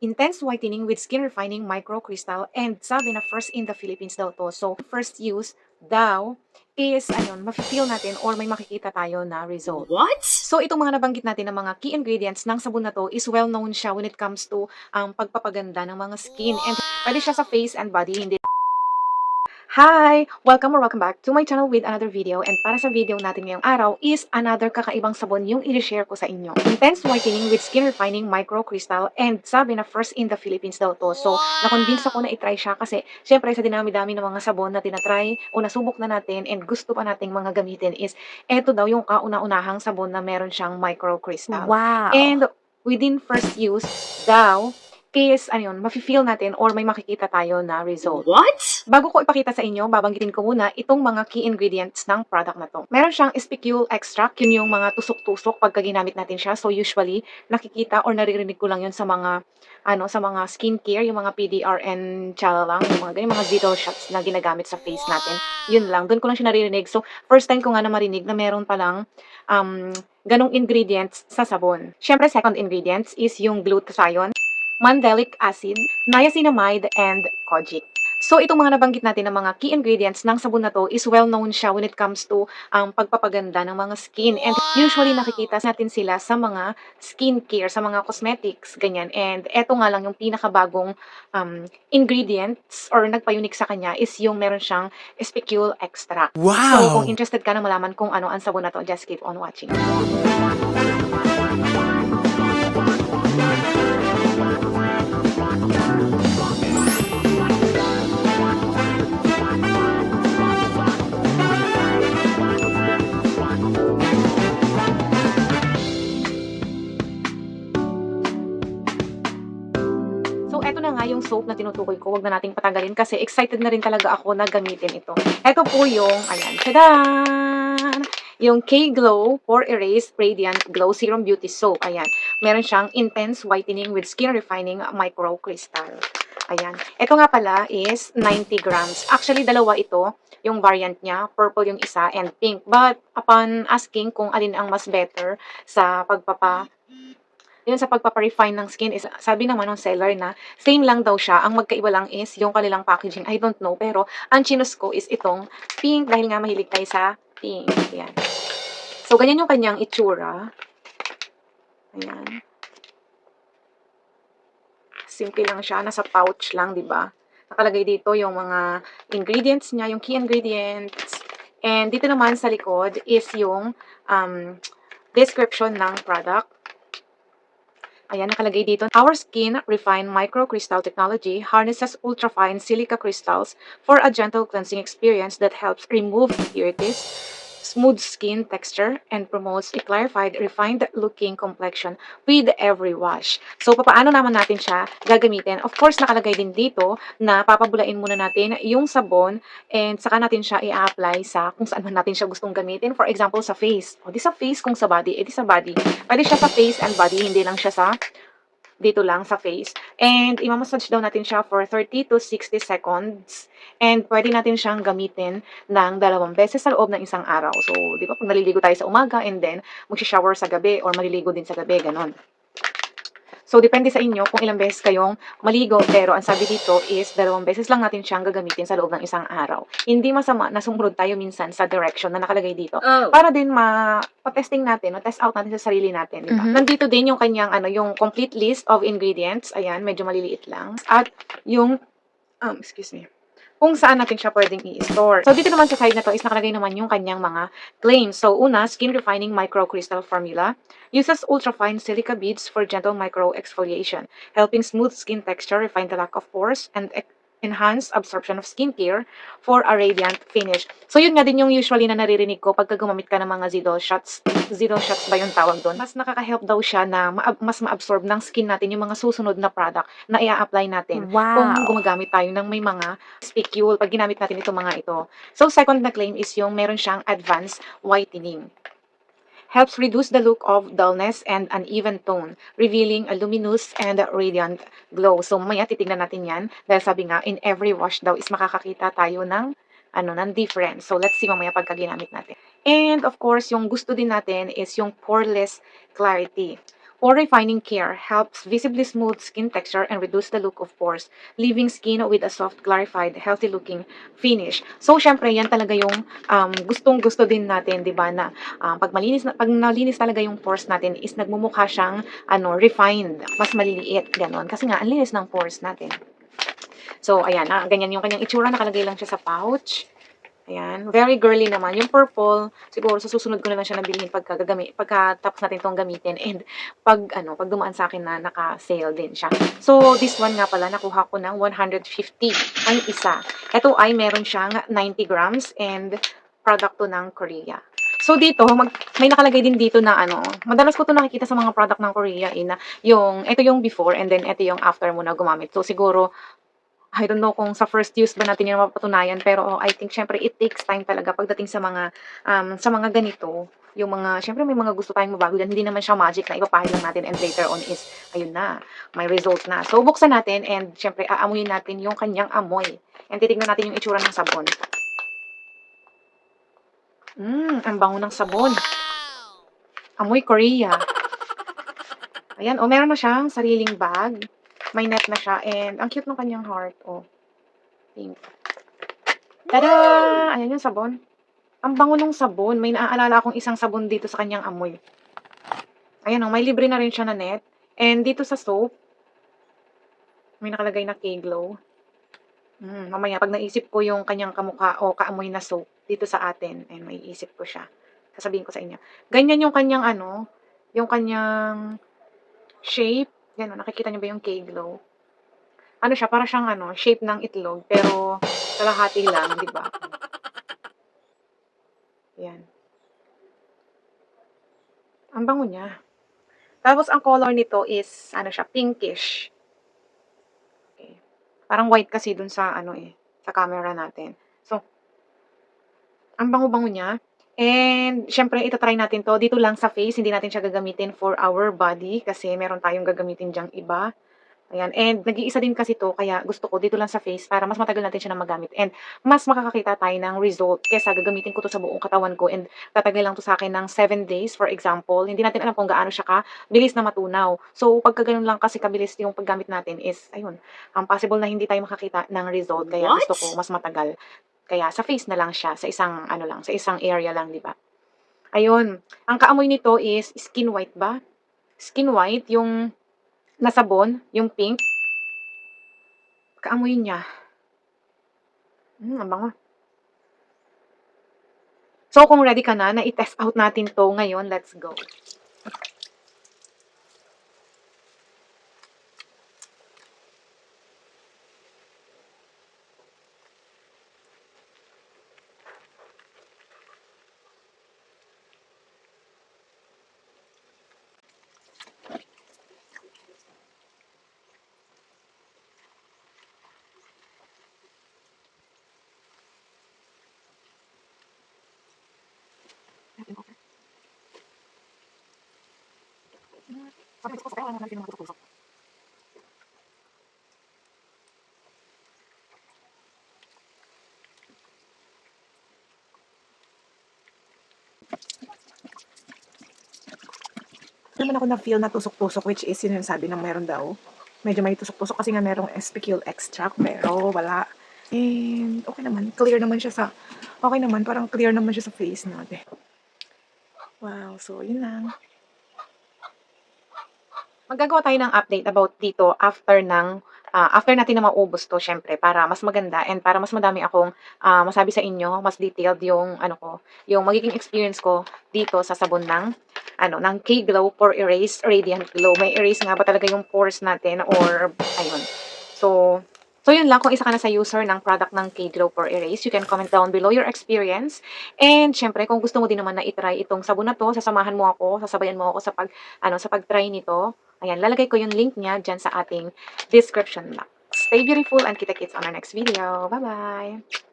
Intense whitening with skin refining microcrystal, and sabi na first in the Philippines daw to. So, first use daw is, ayun, mafe-feel natin or may makikita tayo na result. What? So, itong mga nabanggit natin na mga key ingredients ng sabon na to is well-known siya when it comes to pagpapaganda ng mga skin. And pwede siya sa face and body, hindi. Hi! Welcome or welcome back to my channel with another video, and para sa video natin ngayong araw is another kakaibang sabon yung i-share ko sa inyo. Intense whitening with skin refining microcrystal, and sabi na first in the Philippines daw to. So, na-convince ako na i-try siya kasi syempre sa dinami-dami ng mga sabon na tinatry o nasubok na natin and gusto pa nating mga gamitin is eto daw yung kauna-unahang sabon na meron siyang microcrystal. Wow. And within first use daw is, ano yun, mafe-feel natin or may makikita tayo na result. What? Bago ko ipakita sa inyo, babanggitin ko muna itong mga key ingredients ng product na to. Meron siyang spicule extract, yun yung mga tusok-tusok pagka ginamit natin siya. So usually, nakikita or naririnig ko lang yun sa mga sa mga skincare, yung mga PDR and Chalalang, yung mga ganyan, mga zero shots na ginagamit sa face natin. Yun lang, doon ko lang siya naririnig. So first time ko nga na marinig na meron palang ganong ingredients sa sabon. Syempre, second ingredients is yung glutathione, mandelic acid, niacinamide, and kojic. So, itong mga nabanggit natin na mga key ingredients ng sabon na to is well-known siya when it comes to pagpapaganda ng mga skin. And usually, nakikita natin sila sa mga skincare, sa mga cosmetics, ganyan. And eto nga lang yung pinakabagong ingredients or nagpa-unique sa kanya is yung meron siyang spicule extract. Wow! So, kung interested ka na malaman kung ano ang sabon na to, just keep on watching. So, eto na nga yung soap na tinutukoy ko. Huwag na nating patagalin kasi excited na rin talaga ako na gamitin ito. Eto po yung, ayan, tadan! Yung K-Glow Pore Erase Radiant Glow Serum Beauty Soap. Ayan. Meron siyang intense whitening with skin refining microcrystal. Ayan. Ito nga pala is 90 grams. Actually, dalawa ito. Yung variant niya, purple yung isa and pink. But upon asking kung alin ang mas better sa pagpapa-refine ng skin is sabi naman ng seller na same lang daw siya. Ang magkaiba lang is yung kanilang packaging. I don't know. Pero ang chinos ko is itong pink dahil nga mahilig tayo sa pink. Ayan. So, ganyan yung kanyang itsura. Ayan. Simple lang siya. Nasa pouch lang, di ba? Nakalagay dito yung mga ingredients niya, yung key ingredients. And dito naman sa likod is yung description ng product. Ayan, nakalagay dito. Our skin refined microcrystal technology harnesses ultrafine silica crystals for a gentle cleansing experience that helps remove impurities, smooth skin texture, and promotes a clarified, refined-looking complexion with every wash. So, paano naman natin siya gagamitin? Of course, nakalagay din dito na papabulain muna natin yung sabon and saka natin siya i-apply sa kung saan man natin siya gustong gamitin. For example, sa face. O, di sa face kung sa body, edi sa body. Pwede siya sa face and body, hindi lang siya sa dito lang sa face. And imamassage daw natin siya for 30 to 60 seconds. And pwede natin siyang gamitin ng 2 beses sa loob ng isang araw. So, di ba, pag naliligo tayo sa umaga and then mag-shower sa gabi or maliligo din sa gabi, ganon. So, depende sa inyo kung ilang beses kayong maligo. Pero ang sabi dito is 2 beses lang natin siyang gagamitin sa loob ng isang araw. Hindi masama na sumunod tayo minsan sa direction na nakalagay dito. Para din ma-testing natin, ma-test out natin sa sarili natin. Diba? Nandito din yung kanyang, yung complete list of ingredients. Ayan, medyo maliliit lang. At yung, excuse me, kung saan natin siya pwedeng i-store. So, dito naman sa side na to is nakalagay naman yung kanyang mga claims. So, una, skin refining microcrystal formula. Uses ultrafine silica beads for gentle micro-exfoliation, helping smooth skin texture, refine the lack of pores, and enhance absorption of skincare for a radiant finish. So, yun nga din yung usually na naririnig ko pagka gumamit ka ng mga zero shots. Zero shots ba yung tawag doon? Mas nakaka-help daw siya na mas ma-absorb ng skin natin yung mga susunod na product na i-apply natin. Wow. Kung gumagamit tayo ng may mga spicule, pag ginamit natin itong mga ito. So, second na claim is yung meron siyang advanced whitening. Helps reduce the look of dullness and uneven tone, revealing a luminous and radiant glow. So, mamaya titignan natin yan. Dahil sabi nga, in every wash daw is makakakita tayo ng ng difference. So, let's see mamaya pagka ginamit natin. And, of course, yung gusto din natin is yung poreless clarity. Pore refining care helps visibly smooth skin texture and reduce the look of pores, leaving skin with a soft, clarified, healthy-looking finish. So, syempre, yan talaga yung gustong-gusto din natin, di ba, na pag nalinis talaga yung pores natin is nagmumukha siyang refined, mas maliliit, ganon. Kasi nga, ang linis ng pores natin. So, ayan, ganyan yung kanyang itsura, nakalagay lang siya sa pouch. Ayan, very girly naman. Yung purple, siguro sa susunod ko na lang siya nabilhin pagkatapos natin tong gamitin and pag dumaan sa akin na naka-sale din siya. So, this one nga pala, nakuha ko ng 150 ang isa. Ito ay meron siyang 90 grams and product to ng Korea. So, dito, may nakalagay din dito na madalas ko to nakikita sa mga product ng Korea na ito yung before and then ito yung after mo na gumamit. So, siguro, I don't know kung sa first use ba natin yun mapapatunayan, pero I think syempre it takes time talaga pagdating sa mga ganito. Yung syempre may mga gusto tayong mabago yan. Hindi naman siya magic na ipapahid lang natin and later on is, ayun na, may result na. So, buksan natin and syempre aamuyin natin yung kanyang amoy. And titignan natin yung itsura ng sabon. Ang bango ng sabon. Amoy Korea. Ayan, meron na siyang sariling bag. May net na siya and ang cute ng kanyang heart, pink. Tada! Ayan yung sabon. Ang bango ng sabon. May naaalala akong isang sabon dito sa kanyang amoy. Ayan may libre na rin siya na net. And dito sa soap, may nakalagay na K-Glow. Mamaya, pag naisip ko yung kanyang kamukha o kaamoy na soap dito sa atin, may isip ko siya. Sasabihin ko sa inyo. Ganyan yung kanyang yung kanyang shape. Yan nakikita niyo ba yung K-Glow? Siya, para siyang shape ng itlog, pero kalahati lang, di ba? Yan. Ang bango niya. Tapos, ang color nito is, siya, pinkish. Okay. Parang white kasi dun sa, sa camera natin. So, ang bango-bango niya. And, syempre, itatry natin to dito lang sa face. Hindi natin siya gagamitin for our body kasi meron tayong gagamitin dyang iba. Ayan, and nag-iisa din kasi 'to kaya gusto ko dito lang sa face para mas matagal natin siya na magamit and mas makakakita tayo ng result kaysa gagamitin ko 'to sa buong katawan ko and tatagal lang 'to sa akin ng 7 days for example. Hindi natin alam kung gaano siya kabilis na matunaw. So, pagka gano'n lang kasi kabilis yung paggamit natin is ayun, possible na hindi tayo makakita ng result kaya gusto ko mas matagal. Kaya sa face na lang siya, sa isang sa isang area lang, 'di ba? Ayun, ang kaamoy nito is skin white ba? Skin white, yung na sabon, yung pink. Kaamoy niya. Ang bango. So, kung ready ka na i-test out natin 'to ngayon, let's go. Naman ako na-feel na tusok-tusok which is yun yung sabi ng meron daw. Medyo may tusok-tusok kasi nga merong SPQL extract pero wala. And okay naman, clear naman siya okay naman, parang clear naman siya sa face natin. Wow, so yun lang. Maggagawa tayo ng update about dito after natin na maubos 'to siyempre para mas maganda and para mas madami akong, masabi sa inyo, mas detailed yung yung magiging experience ko dito sa sabon ng K-Glow Pore Erase Radiant Glow. May erase nga ba talaga yung pores natin or ayun. So yun lang, kung isa ka na sa user ng product ng K-Glow Pore Erase, you can comment down below your experience. And siyempre, kung gusto mo din naman na i-try itong sabon na 'to, sasabayan mo ako sa pag-try nito. Ayan, lalagay ko yung link niya diyan sa ating description box. Stay beautiful and kita-kits on our next video. Bye-bye!